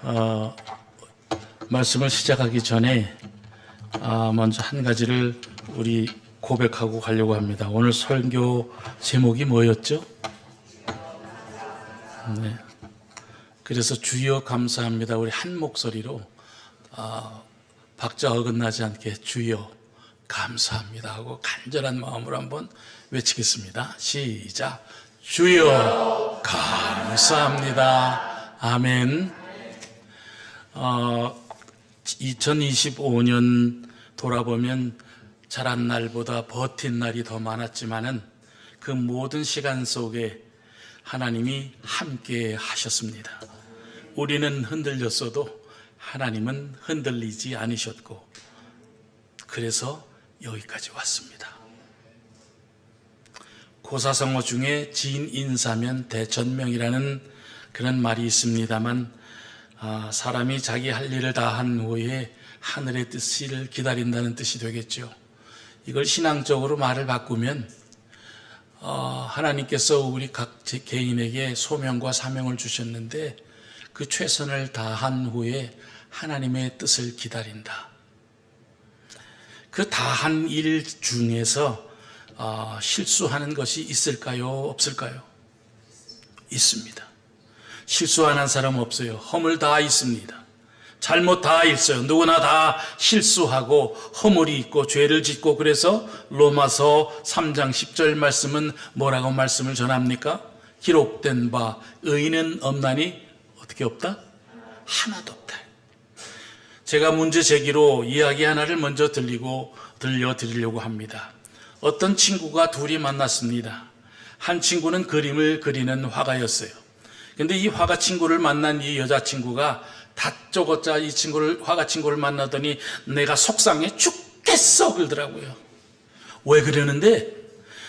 어, 말씀을 시작하기 전에 먼저 한 가지를 우리 고백하고 가려고 합니다. 오늘 설교 제목이 뭐였죠? 네. 그래서 주여 감사합니다. 우리 한 목소리로 박자 어긋나지 않게 주여 감사합니다 하고 간절한 마음으로 한번 외치겠습니다. 시작. 주여 감사합니다. 아멘. 2025년 돌아보면 자란 날보다 버틴 날이 더 많았지만은 그 모든 시간 속에 하나님이 함께 하셨습니다. 우리는 흔들렸어도 하나님은 흔들리지 않으셨고, 그래서 여기까지 왔습니다. 고사성어 중에 지인 인사면 대천명이라는 그런 말이 있습니다만, 사람이 자기 할 일을 다 한 후에 하늘의 뜻을 기다린다는 뜻이 되겠죠. 이걸 신앙적으로 말을 바꾸면 하나님께서 우리 각 개인에게 소명과 사명을 주셨는데 그 최선을 다한 후에 하나님의 뜻을 기다린다. 그 다한 일 중에서 실수하는 것이 있을까요? 없을까요? 있습니다. 실수하는 사람 없어요. 허물 다 있습니다. 잘못 다 있어요. 누구나 다 실수하고 허물이 있고 죄를 짓고, 그래서 로마서 3장 10절 말씀은 뭐라고 말씀을 전합니까? 기록된 바 의인은 없나니 어떻게 없다? 하나도 없다. 제가 문제 제기로 이야기 하나를 먼저 들려드리려고 합니다. 어떤 친구가 둘이 만났습니다. 한 친구는 그림을 그리는 화가였어요. 근데 이 화가 친구를 만난 이 여자친구가 다쪼고짜 이 화가 친구를 만나더니 내가 속상해 죽겠어 그러더라고요. 왜 그러는데,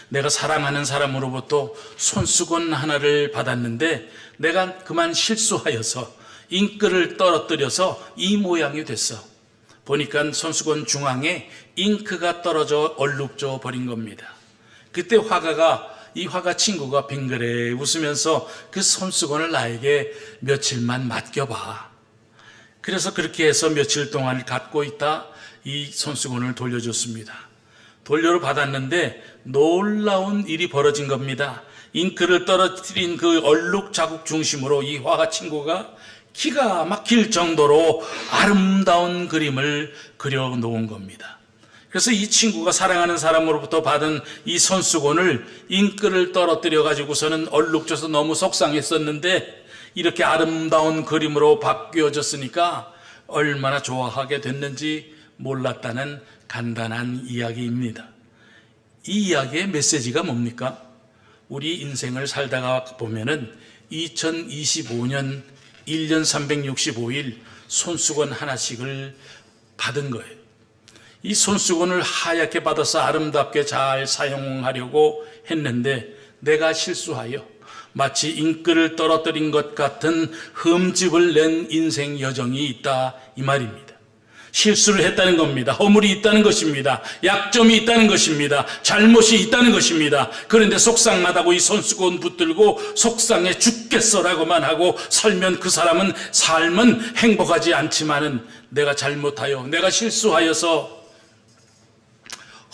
내가 사랑하는 사람으로부터 손수건 하나를 받았는데 내가 그만 실수하여서 잉크를 떨어뜨려서 이 모양이 됐어. 보니까 손수건 중앙에 잉크가 떨어져 얼룩져 버린 겁니다. 그때 이 화가 친구가 빙그레 웃으면서 그 손수건을 나에게 며칠만 맡겨봐. 그래서 그렇게 해서 며칠 동안 갖고 있다 이 손수건을 돌려줬습니다. 돌려를 받았는데 놀라운 일이 벌어진 겁니다. 잉크를 떨어뜨린 그 얼룩 자국 중심으로 이 화가 친구가 기가 막힐 정도로 아름다운 그림을 그려 놓은 겁니다. 그래서 이 친구가 사랑하는 사람으로부터 받은 이 손수건을 잉크를 떨어뜨려 가지고서는 얼룩져서 너무 속상했었는데 이렇게 아름다운 그림으로 바뀌어졌으니까 얼마나 좋아하게 됐는지 몰랐다는 간단한 이야기입니다. 이 이야기의 메시지가 뭡니까? 우리 인생을 살다가 보면은 2025년 1년 365일 손수건 하나씩을 받은 거예요. 이 손수건을 하얗게 받아서 아름답게 잘 사용하려고 했는데 내가 실수하여 마치 잉크를 떨어뜨린 것 같은 흠집을 낸 인생 여정이 있다 이 말입니다. 실수를 했다는 겁니다. 허물이 있다는 것입니다. 약점이 있다는 것입니다. 잘못이 있다는 것입니다. 그런데 속상하다고 이 손수건 붙들고 속상해 죽겠어라고만 하고 살면 그 사람은 삶은 행복하지 않지만은 내가 잘못하여 내가 실수하여서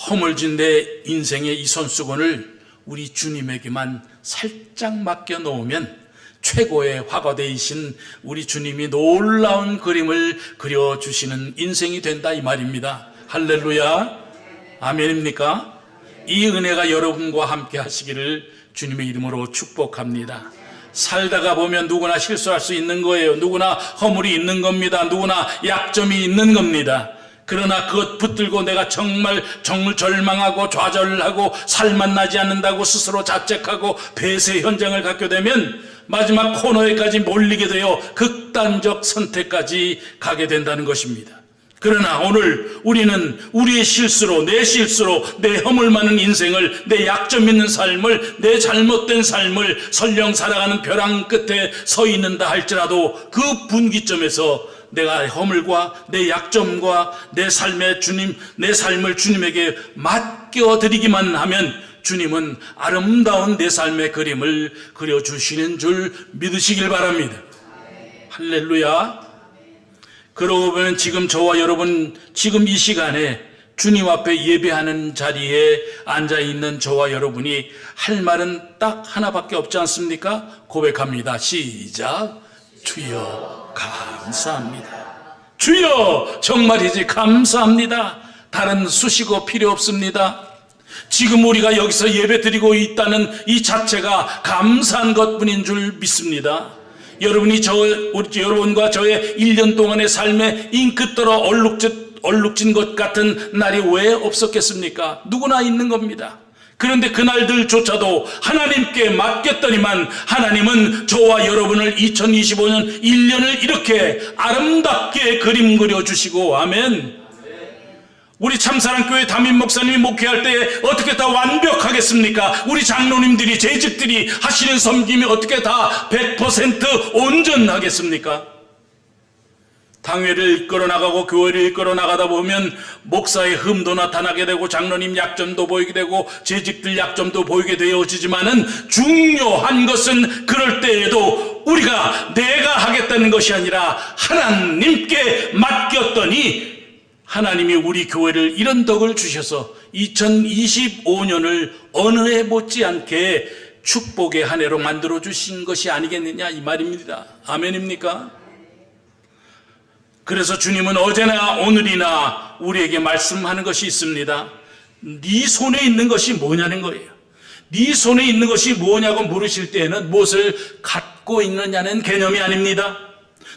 허물진 내 인생의 이 손수건을 우리 주님에게만 살짝 맡겨 놓으면 최고의 화가되이신 우리 주님이 놀라운 그림을 그려주시는 인생이 된다 이 말입니다. 할렐루야. 아멘입니까? 이 은혜가 여러분과 함께 하시기를 주님의 이름으로 축복합니다. 살다가 보면 누구나 실수할 수 있는 거예요. 누구나 허물이 있는 겁니다. 누구나 약점이 있는 겁니다. 그러나 그것 붙들고 내가 정말 절망하고 좌절하고 살만 나지 않는다고 스스로 자책하고 폐쇄 현장을 갖게 되면 마지막 코너에까지 몰리게 되어 극단적 선택까지 가게 된다는 것입니다. 그러나 오늘 우리는 우리의 실수로, 내 허물 많은 인생을, 내 약점 있는 삶을, 내 잘못된 삶을 설령 살아가는 벼랑 끝에 서 있는다 할지라도 그 분기점에서 내가 허물과 내 약점과 내 삶을 주님에게 맡겨드리기만 하면 주님은 아름다운 내 삶의 그림을 그려주시는 줄 믿으시길 바랍니다. 할렐루야. 그러고 보면 지금 저와 여러분, 지금 이 시간에 주님 앞에 예배하는 자리에 앉아있는 저와 여러분이 할 말은 딱 하나밖에 없지 않습니까? 고백합니다. 시작. 주여 감사합니다. 주여 정말이지 감사합니다. 다른 수식어 필요 없습니다. 지금 우리가 여기서 예배 드리고 있다는 이 자체가 감사한 것뿐인 줄 믿습니다. 여러분과 저의 1년 동안의 삶에 잉긋 떨어 얼룩진 것 같은 날이 왜 없었겠습니까? 누구나 있는 겁니다. 그런데 그날들조차도 하나님께 맡겼더니만 하나님은 저와 여러분을 2025년 1년을 이렇게 아름답게 그림 그려주시고, 아멘. 우리 참사랑교회 담임 목사님이 목회할 때 어떻게 다 완벽하겠습니까? 우리 장로님들이, 재직들이 하시는 섬김이 어떻게 다 100% 온전하겠습니까? 당회를 이끌어 나가고 교회를 이끌어 나가다 보면 목사의 흠도 나타나게 되고 장로님 약점도 보이게 되고 재직들 약점도 보이게 되어지지만은 중요한 것은 그럴 때에도 우리가 내가 하겠다는 것이 아니라 하나님께 맡겼더니 하나님이 우리 교회를 이런 덕을 주셔서 2025년을 어느 해 못지않게 축복의 한 해로 만들어 주신 것이 아니겠느냐 이 말입니다. 아멘입니까? 그래서 주님은 어제나 오늘이나 우리에게 말씀하는 것이 있습니다. 네 손에 있는 것이 뭐냐는 거예요. 네 손에 있는 것이 뭐냐고 물으실 때에는 무엇을 갖고 있느냐는 개념이 아닙니다.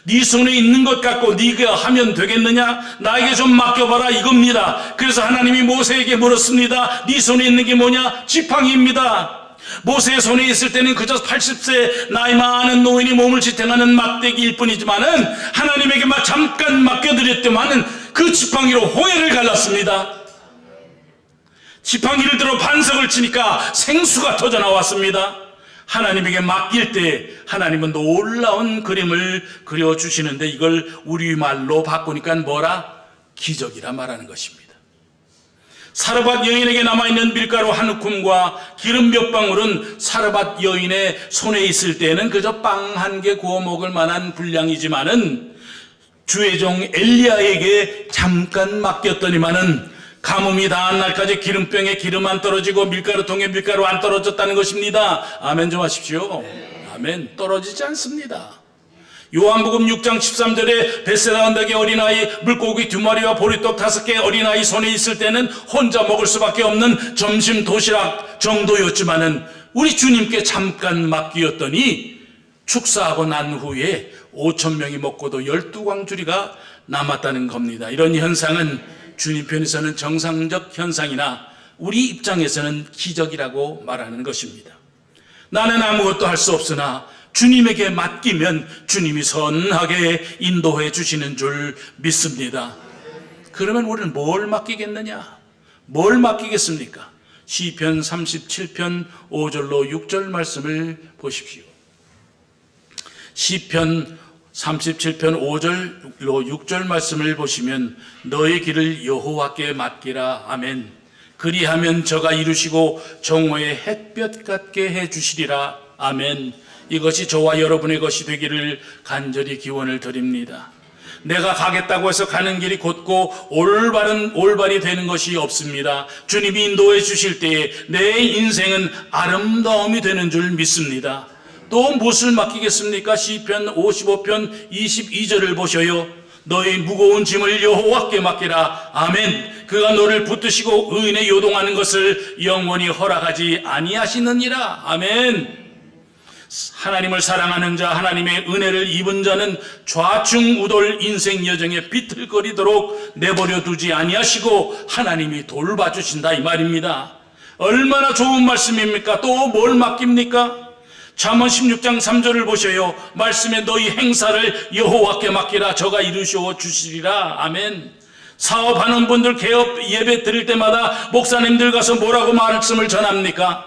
네 손에 있는 것 갖고 네가 하면 되겠느냐? 나에게 좀 맡겨봐라 이겁니다. 그래서 하나님이 모세에게 물었습니다. 네 손에 있는 게 뭐냐? 지팡이입니다. 모세의 손에 있을 때는 그저 80세 나이 많은 노인이 몸을 지탱하는 막대기일 뿐이지만은 하나님에게 잠깐 맡겨드렸더만은 그 지팡이로 호해를 갈랐습니다. 지팡이를 들어 반석을 치니까 생수가 터져 나왔습니다. 하나님에게 맡길 때 하나님은 놀라운 그림을 그려주시는데 이걸 우리말로 바꾸니까 뭐라? 기적이라 말하는 것입니다. 사르밧 여인에게 남아있는 밀가루 한 움큼과 기름 몇 방울은 사르밧 여인의 손에 있을 때는 그저 빵 한 개 구워 먹을 만한 분량이지만은 주의 종 엘리야에게 잠깐 맡겼더니만은 가뭄이 다한 날까지 기름병에 기름 안 떨어지고 밀가루통에 밀가루 안 떨어졌다는 것입니다. 아멘 좀 하십시오. 아멘. 떨어지지 않습니다. 요한복음 6장 13절에 벳세다 언덕의 어린아이 물고기 2마리와 보리떡 5개 어린아이 손에 있을 때는 혼자 먹을 수밖에 없는 점심 도시락 정도였지만은 우리 주님께 잠깐 맡기었더니 축사하고 난 후에 5,000명이 먹고도 12광주리가 남았다는 겁니다. 이런 현상은 주님 편에서는 정상적 현상이나 우리 입장에서는 기적이라고 말하는 것입니다. 나는 아무것도 할 수 없으나 주님에게 맡기면 주님이 선하게 인도해 주시는 줄 믿습니다. 그러면 우리는 뭘 맡기겠느냐? 뭘 맡기겠습니까? 시편 37편 5절로 6절 말씀을 보십시오. 시편 37편 5절로 6절 말씀을 보시면 너의 길을 여호와께 맡기라. 아멘. 그리하면 저가 이루시고 정오의 햇볕 같게 해주시리라. 아멘. 이것이 저와 여러분의 것이 되기를 간절히 기원을 드립니다. 내가 가겠다고 해서 가는 길이 곧고 올바리 되는 것이 없습니다. 주님이 인도해 주실 때에 내 인생은 아름다움이 되는 줄 믿습니다. 또 무엇을 맡기겠습니까? 시편 55편 22절을 보셔요. 너희 무거운 짐을 여호와께 맡기라. 아멘. 그가 너를 붙드시고 의인에 요동하는 것을 영원히 허락하지 아니하시느니라. 아멘. 하나님을 사랑하는 자, 하나님의 은혜를 입은 자는 좌충우돌 인생 여정에 비틀거리도록 내버려 두지 아니하시고 하나님이 돌봐주신다 이 말입니다. 얼마나 좋은 말씀입니까? 또 뭘 맡깁니까? 잠언 16장 3절을 보셔요. 말씀에 너희 행사를 여호와께 맡기라. 저가 이루시어 주시리라. 아멘. 사업하는 분들 개업 예배 드릴 때마다 목사님들 가서 뭐라고 말씀을 전합니까?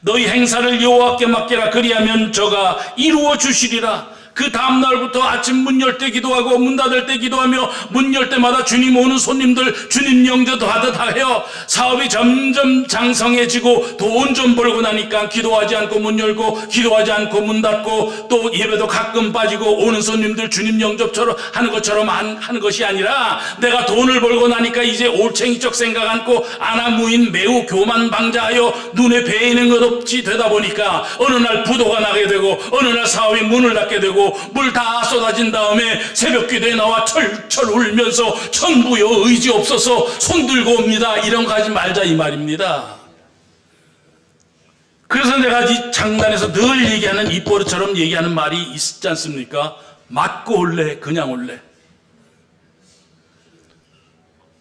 너희 행사를 여호와께 맡기라. 그리하면 저가 이루어 주시리라. 그 다음날부터 아침 문 열 때 기도하고 문 닫을 때 기도하며 문 열 때마다 주님 오는 손님들 주님 영접 받아 해요. 사업이 점점 장성해지고 돈 좀 벌고 나니까 기도하지 않고 문 열고 기도하지 않고 문 닫고 또 예배도 가끔 빠지고 오는 손님들 주님 영접처럼 하는 것처럼 하는 것이 아니라 내가 돈을 벌고 나니까 이제 올챙이적 생각 않고 아나무인 매우 교만방자하여 눈에 베이는 것 없이 되다 보니까 어느 날 부도가 나게 되고 어느 날 사업이 문을 닫게 되고 물 다 쏟아진 다음에 새벽 기도에 나와 철철 울면서 천부여 의지 없어서 손들고 옵니다. 이런 거 하지 말자 이 말입니다. 그래서 내가 이 장단에서 늘 얘기하는 입버릇처럼 얘기하는 말이 있지 않습니까? 맞고 올래 그냥 올래.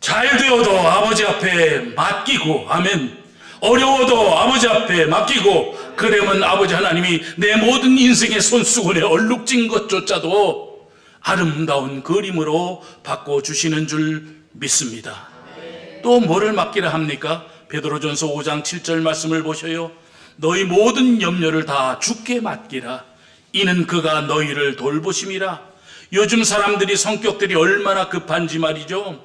잘 되어도 아버지 앞에 맡기고 아멘. 어려워도 아버지 앞에 맡기고 그러면 아버지 하나님이 내 모든 인생의 손수건에 얼룩진 것조차도 아름다운 그림으로 바꿔주시는 줄 믿습니다. 또 뭐를 맡기라 합니까? 베드로전서 5장 7절 말씀을 보셔요. 너희 모든 염려를 다 주께 맡기라. 이는 그가 너희를 돌보심이라. 요즘 사람들이 성격들이 얼마나 급한지 말이죠.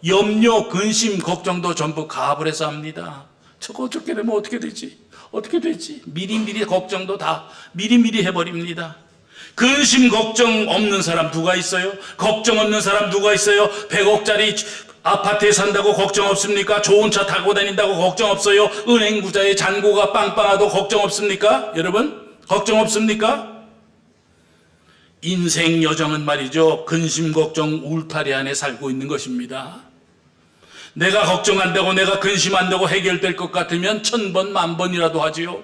염려, 근심, 걱정도 전부 가압을 해서 합니다. 저거 어떻게 되면 어떻게 되지? 어떻게 되지? 미리미리 걱정도 다 미리미리 해버립니다. 근심 걱정 없는 사람 누가 있어요? 걱정 없는 사람 누가 있어요? 100억짜리 아파트에 산다고 걱정 없습니까? 좋은 차 타고 다닌다고 걱정 없어요? 은행 부자의 잔고가 빵빵하도 걱정 없습니까? 여러분 걱정 없습니까? 인생 여정은 말이죠, 근심 걱정 울타리 안에 살고 있는 것입니다. 내가 걱정한다고 내가 근심한다고 해결될 것 같으면 1000번 만번이라도 하지요.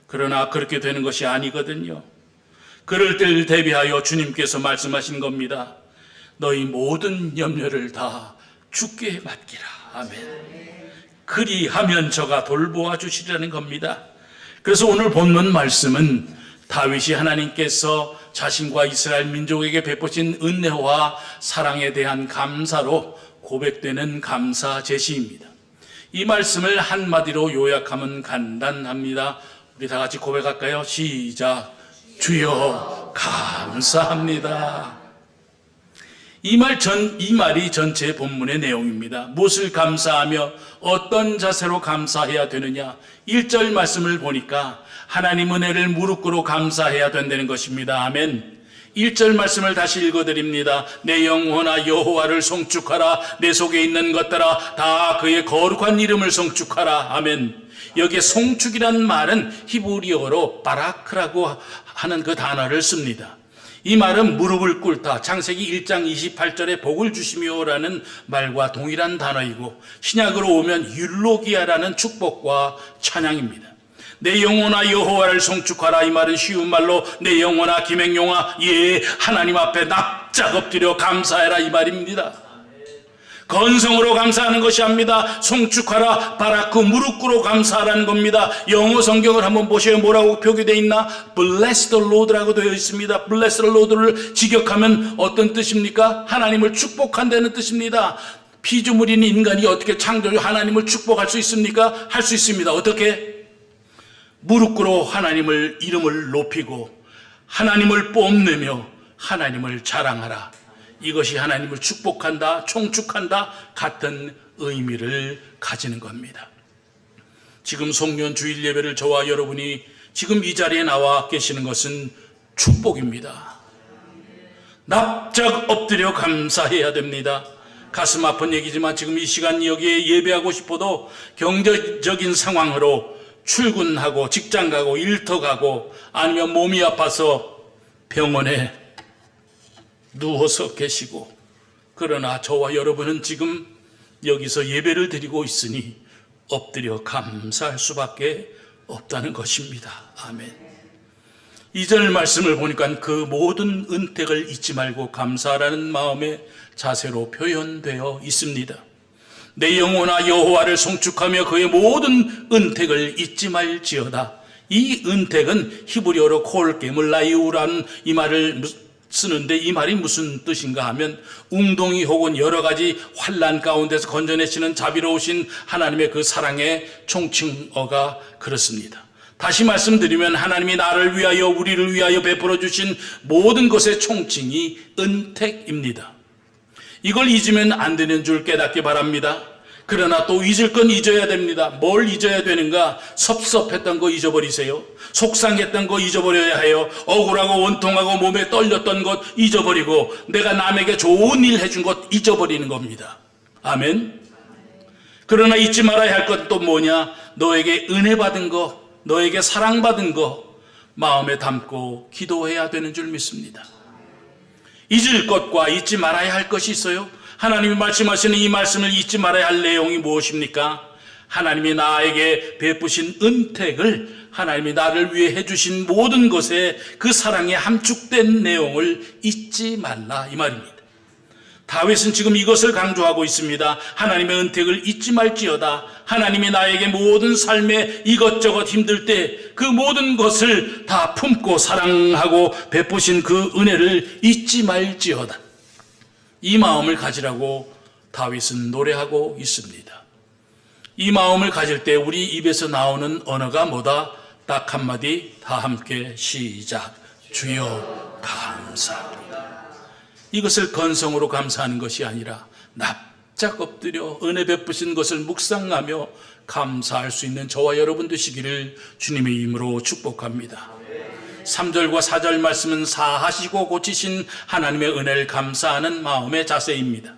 그러나 그렇게 되는 것이 아니거든요. 그럴 때를 대비하여 주님께서 말씀하신 겁니다. 너희 모든 염려를 다 주께 맡기라. 아멘. 그리하면 저가 돌보아 주시라는 겁니다. 그래서 오늘 본문 말씀은 다윗이 하나님께서 자신과 이스라엘 민족에게 베푸신 은혜와 사랑에 대한 감사로 고백되는 감사 제시입니다. 이 말씀을 한마디로 요약하면 간단합니다. 우리 다 같이 고백할까요? 시작. 주여 감사합니다. 이 말이 전체 본문의 내용입니다. 무엇을 감사하며 어떤 자세로 감사해야 되느냐? 1절 말씀을 보니까 하나님 은혜를 무릎 꿇어 감사해야 된다는 것입니다. 아멘. 1절 말씀을 다시 읽어드립니다. 내 영혼아 여호와를 송축하라. 내 속에 있는 것들아 다 그의 거룩한 이름을 송축하라. 아멘. 여기에 송축이라는 말은 히브리어로 바라크라고 하는 그 단어를 씁니다. 이 말은 무릎을 꿇다, 창세기 1장 28절에 복을 주시며라는 말과 동일한 단어이고 신약으로 오면 율로기아라는 축복과 찬양입니다. 내 영혼아 여호와를 송축하라. 이 말은 쉬운 말로 내 영혼아 김행용아 예 하나님 앞에 납작 엎드려 감사해라 이 말입니다. 건성으로 감사하는 것이 아닙니다. 송축하라, 바라크, 무릎 꿇어 감사하라는 겁니다. 영어 성경을 한번 보셔요. 뭐라고 표기되어 있나? Bless the Lord라고 되어 있습니다. Bless the Lord를 직역하면 어떤 뜻입니까? 하나님을 축복한다는 뜻입니다. 피조물인 인간이 어떻게 창조주 하나님을 축복할 수 있습니까? 할 수 있습니다. 어떻게? 무릎 꿇어 하나님을 이름을 높이고 하나님을 뽐내며 하나님을 자랑하라. 이것이 하나님을 축복한다, 총축한다 같은 의미를 가지는 겁니다. 지금 송년 주일 예배를 저와 여러분이 지금 이 자리에 나와 계시는 것은 축복입니다. 납작 엎드려 감사해야 됩니다. 가슴 아픈 얘기지만 지금 이 시간 여기에 예배하고 싶어도 경제적인 상황으로 출근하고 직장 가고 일터 가고 아니면 몸이 아파서 병원에 누워서 계시고, 그러나 저와 여러분은 지금 여기서 예배를 드리고 있으니 엎드려 감사할 수밖에 없다는 것입니다. 아멘. 2절 말씀을 보니까 그 모든 은택을 잊지 말고 감사하라는 마음의 자세로 표현되어 있습니다. 내 영혼아 여호와를 송축하며 그의 모든 은택을 잊지 말지어다. 이 은택은 히브리어로 콜게물라이우라는 이 말을 쓰는데 이 말이 무슨 뜻인가 하면 웅동이 혹은 여러 가지 환난 가운데서 건져내시는 자비로우신 하나님의 그 사랑의 총칭어가 그렇습니다. 다시 말씀드리면 하나님이 나를 위하여 우리를 위하여 베풀어 주신 모든 것의 총칭이 은택입니다. 이걸 잊으면 안 되는 줄 깨닫기 바랍니다. 그러나 또 잊을 건 잊어야 됩니다. 뭘 잊어야 되는가? 섭섭했던 거 잊어버리세요. 속상했던 거 잊어버려야 해요. 억울하고 원통하고 몸에 떨렸던 것 잊어버리고 내가 남에게 좋은 일 해준 것 잊어버리는 겁니다. 아멘. 그러나 잊지 말아야 할 것 또 뭐냐? 너에게 은혜 받은 거, 너에게 사랑받은 거 마음에 담고 기도해야 되는 줄 믿습니다. 잊을 것과 잊지 말아야 할 것이 있어요. 하나님이 말씀하시는 이 말씀을 잊지 말아야 할 내용이 무엇입니까? 하나님이 나에게 베푸신 은택을, 하나님이 나를 위해 해주신 모든 것에 그 사랑에 함축된 내용을 잊지 말라 이 말입니다. 다윗은 지금 이것을 강조하고 있습니다. 하나님의 은택을 잊지 말지어다. 하나님이 나에게 모든 삶에 이것저것 힘들 때 그 모든 것을 다 품고 사랑하고 베푸신 그 은혜를 잊지 말지어다. 이 마음을 가지라고 다윗은 노래하고 있습니다. 이 마음을 가질 때 우리 입에서 나오는 언어가 뭐다? 딱 한마디 다 함께 시작. 주여 감사합니다. 이것을 건성으로 감사하는 것이 아니라 납작 엎드려 은혜 베푸신 것을 묵상하며 감사할 수 있는 저와 여러분 되시기를 주님의 이름으로 축복합니다. 3절과 4절 말씀은 사하시고 고치신 하나님의 은혜를 감사하는 마음의 자세입니다.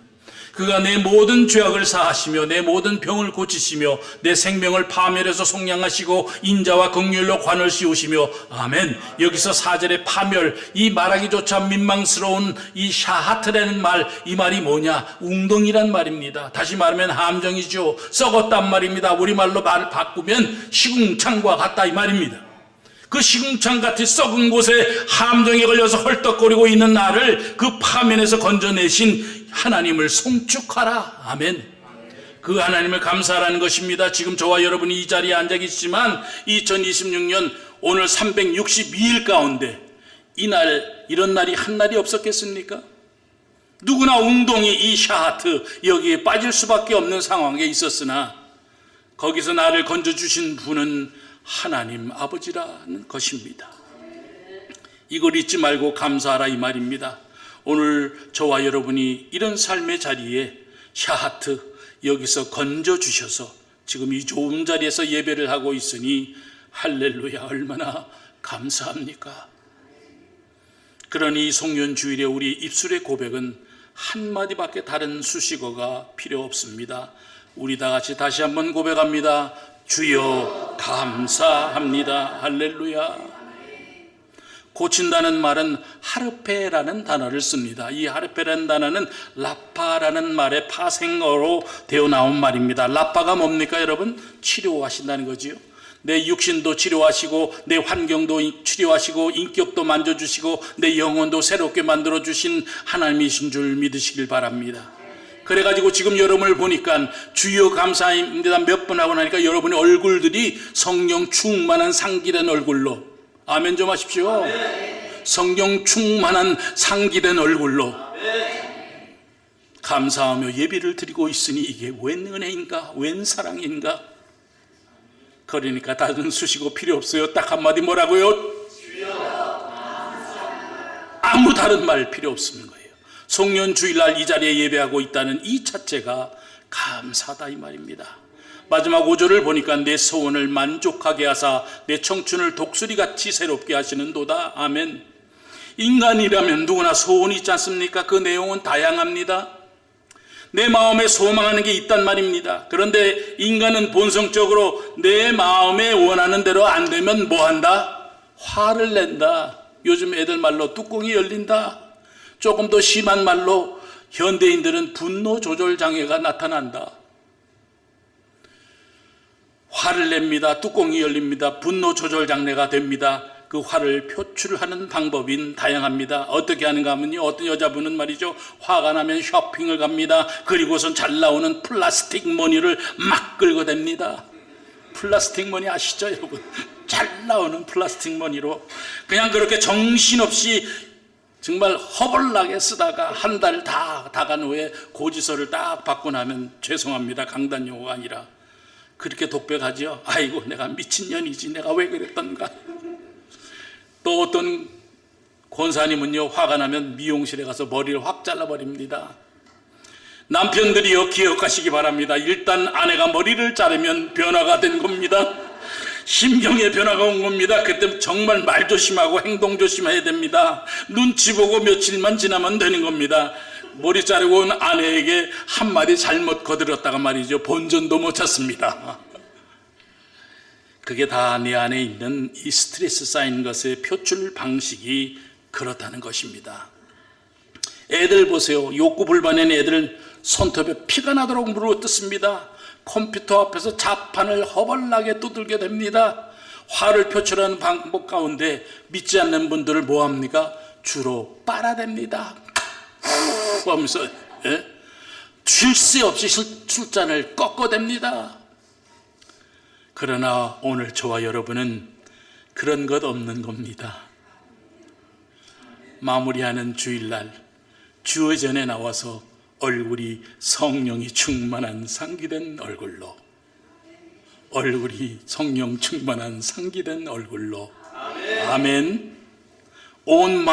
그가 내 모든 죄악을 사하시며 내 모든 병을 고치시며 내 생명을 파멸해서 속량하시고 인자와 긍휼로 관을 씌우시며 아멘. 여기서 4절의 파멸, 이 말하기조차 민망스러운 이 샤하트라는 말, 이 말이 뭐냐? 웅덩이란 말입니다. 다시 말하면 함정이죠. 썩었단 말입니다. 우리말로 말을 바꾸면 시궁창과 같다 이 말입니다. 그 시궁창 같이 썩은 곳에 함정에 걸려서 헐떡거리고 있는 나를 그 파면에서 건져내신 하나님을 송축하라. 아멘. 그 하나님을 감사하라는 것입니다. 지금 저와 여러분이 이 자리에 앉아 계시지만 2026년 오늘 362일 가운데 이날 이런 날이 한 날이 없었겠습니까? 누구나 웅덩이 이 샤하트 여기에 빠질 수밖에 없는 상황에 있었으나 거기서 나를 건져주신 분은 하나님 아버지라는 것입니다. 이걸 잊지 말고 감사하라 이 말입니다. 오늘 저와 여러분이 이런 삶의 자리에 샤하트 여기서 건져주셔서 지금 이 좋은 자리에서 예배를 하고 있으니 할렐루야 얼마나 감사합니까? 그러니 송년 주일에 우리 입술의 고백은 한마디밖에 다른 수식어가 필요 없습니다. 우리 다 같이 다시 한번 고백합니다. 주여 감사합니다. 할렐루야. 고친다는 말은 하르페라는 단어를 씁니다. 이 하르페라는 단어는 라파라는 말의 파생어로 되어 나온 말입니다. 라파가 뭡니까 여러분? 치료하신다는 거지요. 내 육신도 치료하시고 내 환경도 치료하시고 인격도 만져주시고 내 영혼도 새롭게 만들어주신 하나님이신 줄 믿으시길 바랍니다. 그래가지고 지금 여러분을 보니까 주여 감사합니다 몇 번 하고 나니까 여러분의 얼굴들이 성령 충만한 상기된 얼굴로 아멘 좀 하십시오. 아멘. 성령 충만한 상기된 얼굴로 아멘. 감사하며 예배를 드리고 있으니 이게 웬 은혜인가 웬 사랑인가. 그러니까 다른 수식어 필요 없어요. 딱 한마디 뭐라고요? 주여 감사합니다. 아무 다른 말 필요 없는 거예요. 송년 주일날 이 자리에 예배하고 있다는 이 자체가 감사다 이 말입니다. 마지막 5절을 보니까 내 소원을 만족하게 하사 내 청춘을 독수리같이 새롭게 하시는도다. 아멘. 인간이라면 누구나 소원이 있지 않습니까? 그 내용은 다양합니다. 내 마음에 소망하는 게 있단 말입니다. 그런데 인간은 본성적으로 내 마음에 원하는 대로 안 되면 뭐 한다? 화를 낸다. 요즘 애들 말로 뚜껑이 열린다. 조금 더 심한 말로 현대인들은 분노 조절 장애가 나타난다. 화를 냅니다. 뚜껑이 열립니다. 분노 조절 장애가 됩니다. 그 화를 표출하는 방법인 다양합니다. 어떻게 하는가 하면요, 어떤 여자분은 말이죠, 화가 나면 쇼핑을 갑니다. 그리고선 잘 나오는 플라스틱 머니를 막 긁어댑니다. 플라스틱 머니 아시죠 여러분? 잘 나오는 플라스틱 머니로 그냥 그렇게 정신없이 정말 허벌나게 쓰다가 한 달 다 간 후에 고지서를 딱 받고 나면 죄송합니다 강단 용어가 아니라 그렇게 독백하죠. 아이고 내가 미친년이지, 내가 왜 그랬던가. 또 어떤 권사님은요, 화가 나면 미용실에 가서 머리를 확 잘라버립니다. 남편들이요, 기억하시기 바랍니다. 일단 아내가 머리를 자르면 변화가 된 겁니다. 심경의 변화가 온 겁니다. 그때 정말 말 조심하고 행동 조심해야 됩니다. 눈치 보고 며칠만 지나면 되는 겁니다. 머리 자르고 온 아내에게 한마디 잘못 거들었다가 말이죠, 본전도 못 찾습니다. 그게 다 내 안에 있는 이 스트레스 쌓인 것의 표출 방식이 그렇다는 것입니다. 애들 보세요. 욕구 불만인 애들 손톱에 피가 나도록 물어 뜯습니다. 컴퓨터 앞에서 자판을 허벌나게 두들게 됩니다. 화를 표출하는 방법 가운데 믿지 않는 분들을 뭐합니까? 주로 빨아댑니다. 하면서 쉴 새 없이 술잔을 꺾어댑니다. 그러나 오늘 저와 여러분은 그런 것 없는 겁니다. 마무리하는 주일날 주의 전에 나와서 얼굴이 성령이 충만한 상기된 얼굴로, 얼굴이 성령 충만한 상기된 얼굴로, 아멘. 온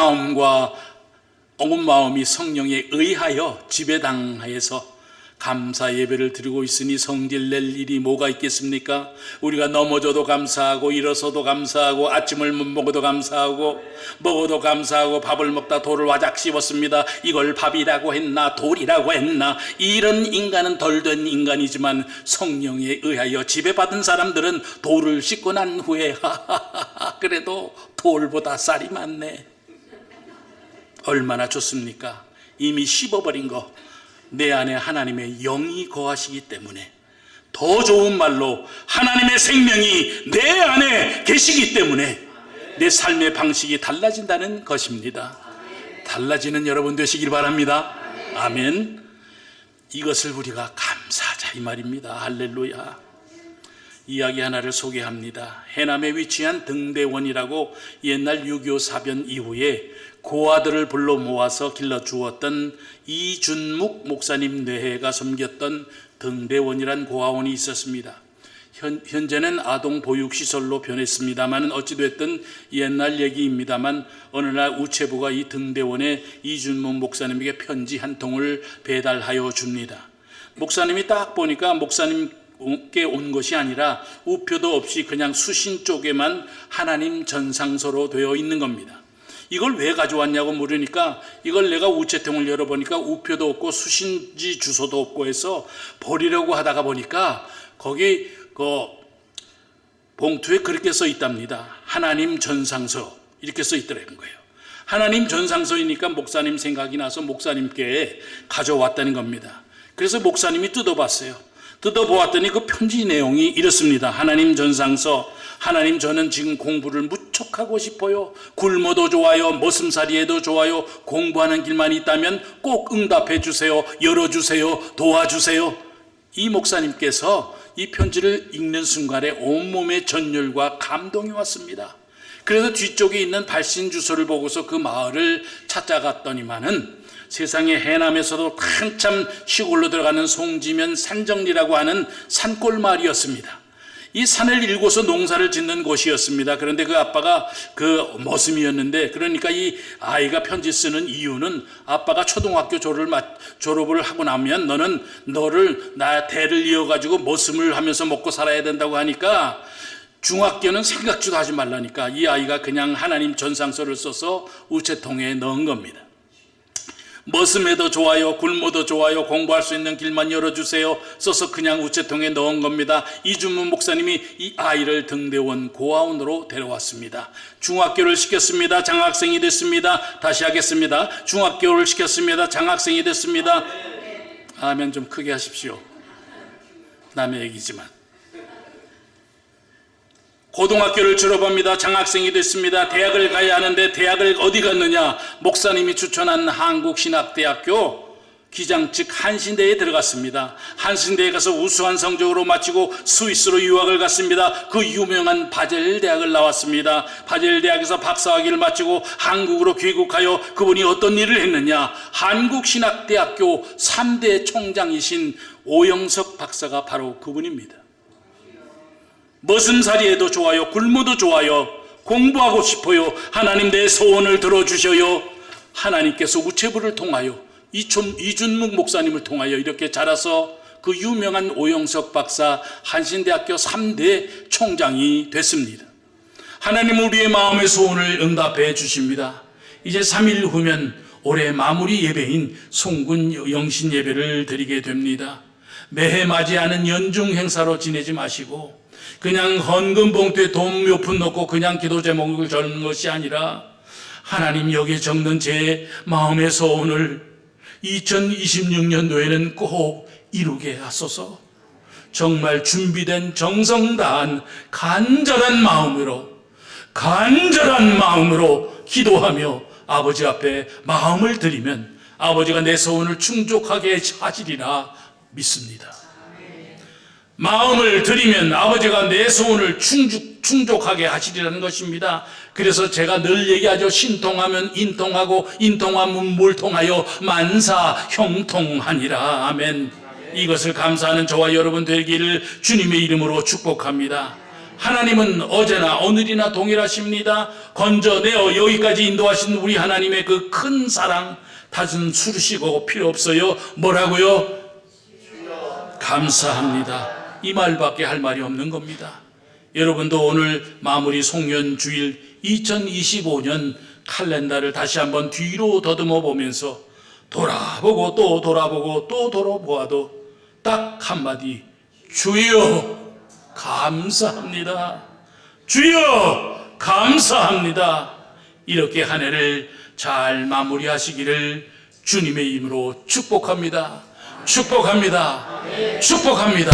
마음이 성령에 의하여 지배당하여서 감사 예배를 드리고 있으니 성질 낼 일이 뭐가 있겠습니까? 우리가 넘어져도 감사하고 일어서도 감사하고 아침을 못 먹어도 감사하고 먹어도 감사하고 밥을 먹다 돌을 와작 씹었습니다. 이걸 밥이라고 했나 돌이라고 했나. 이런 인간은 덜 된 인간이지만 성령에 의하여 지배받은 사람들은 돌을 씹고 난 후에 그래도 돌보다 쌀이 많네. 얼마나 좋습니까? 이미 씹어버린 거, 내 안에 하나님의 영이 거하시기 때문에, 더 좋은 말로 하나님의 생명이 내 안에 계시기 때문에 내 삶의 방식이 달라진다는 것입니다. 달라지는 여러분 되시길 바랍니다. 아멘. 이것을 우리가 감사하자 이 말입니다. 할렐루야. 이야기 하나를 소개합니다. 해남에 위치한 등대원이라고 옛날 6.25 사변 이후에 고아들을 불러 모아서 길러주었던 이준묵 목사님 뇌해가 섬겼던 등대원이란 고아원이 있었습니다. 현재는 아동 보육시설로 변했습니다만, 어찌됐든 옛날 얘기입니다만, 어느 날 우체부가 이 등대원에 이준묵 목사님에게 편지 한 통을 배달하여 줍니다. 목사님이 딱 보니까 목사님께 온 것이 아니라 우표도 없이 그냥 수신 쪽에만 하나님 전상서로 되어 있는 겁니다. 이걸 왜 가져왔냐고 물으니까, 이걸 내가 우체통을 열어보니까 우표도 없고 수신지 주소도 없고 해서 버리려고 하다가 보니까 거기 그 봉투에 그렇게 써 있답니다. 하나님 전상서 이렇게 써 있더라는 거예요. 하나님 전상서이니까 목사님 생각이 나서 목사님께 가져왔다는 겁니다. 그래서 목사님이 뜯어봤어요. 뜯어보았더니 그 편지 내용이 이렇습니다. 하나님 전상서, 하나님 저는 지금 공부를 무척 하고 싶어요. 굶어도 좋아요, 머슴살이해도 좋아요. 공부하는 길만 있다면 꼭 응답해 주세요. 열어주세요. 도와주세요. 이 목사님께서 이 편지를 읽는 순간에 온몸에 전율과 감동이 왔습니다. 그래서 뒤쪽에 있는 발신 주소를 보고서 그 마을을 찾아갔더니만은 세상에 해남에서도 한참 시골로 들어가는 송지면 산정리라고 하는 산골 마을이었습니다. 이 산을 일고서 농사를 짓는 곳이었습니다. 그런데 그 아빠가 그 머슴이었는데, 그러니까 이 아이가 편지 쓰는 이유는 아빠가 초등학교 졸업을 하고 나면 너를 나 대를 이어가지고 머슴을 하면서 먹고 살아야 된다고 하니까 중학교는 생각지도 하지 말라니까 이 아이가 그냥 하나님 전상서를 써서 우체통에 넣은 겁니다. 머슴해도 좋아요, 굶어도 좋아요, 공부할 수 있는 길만 열어주세요 써서 그냥 우체통에 넣은 겁니다. 이준문 목사님이 이 아이를 등대원 고아원으로 데려왔습니다. 중학교를 시켰습니다. 장학생이 됐습니다. 다시 하겠습니다. 중학교를 시켰습니다. 장학생이 됐습니다. 아멘 좀 크게 하십시오. 남의 얘기지만. 고등학교를 졸업합니다. 장학생이 됐습니다. 대학을 가야 하는데 대학을 어디 갔느냐? 목사님이 추천한 한국신학대학교 기장 즉 한신대에 들어갔습니다. 한신대에 가서 우수한 성적으로 마치고 스위스로 유학을 갔습니다. 그 유명한 바젤 대학을 나왔습니다. 바젤 대학에서 박사학위를 마치고 한국으로 귀국하여 그분이 어떤 일을 했느냐? 한국신학대학교 3대 총장이신 오영석 박사가 바로 그분입니다. 머슴살이해도 좋아요. 굶어도 좋아요. 공부하고 싶어요. 하나님 내 소원을 들어주셔요. 하나님께서 우체부를 통하여 이준묵 목사님을 통하여 이렇게 자라서 그 유명한 오영석 박사 한신대학교 3대 총장이 됐습니다. 하나님은 우리의 마음의 소원을 응답해 주십니다. 이제 3일 후면 올해 마무리 예배인 송군 영신 예배를 드리게 됩니다. 매해 맞이하는 연중 행사로 지내지 마시고 그냥 헌금 봉투에 돈 몇 푼 넣고 그냥 기도 제목을 적는 것이 아니라 하나님 여기에 적는 제 마음의 소원을 2026년도에는 꼭 이루게 하소서. 정말 준비된 정성 다한 간절한 마음으로 기도하며 아버지 앞에 마음을 드리면 아버지가 내 소원을 충족하게 하시리라 믿습니다. 마음을 드리면 아버지가 내 소원을 충족하게 하시리라는 것입니다. 그래서 제가 늘 얘기하죠. 신통하면 인통하고 인통하면 물통하여 만사 형통하니라. 아멘. 이것을 감사하는 저와 여러분 되기를 주님의 이름으로 축복합니다. 하나님은 어제나 오늘이나 동일하십니다. 건져내어 여기까지 인도하신 우리 하나님의 그 큰 사랑 다른 수르시고 필요 없어요. 뭐라고요? 감사합니다. 이 말밖에 할 말이 없는 겁니다. 여러분도 오늘 마무리 송년 주일 2025년 칼렌더를 다시 한번 뒤로 더듬어 보면서 돌아보고 또 돌아보고 또 돌아보아도 딱 한마디, 주여 감사합니다. 주여 감사합니다. 이렇게 한 해를 잘 마무리하시기를 주님의 이름으로 축복합니다. 축복합니다. 축복합니다.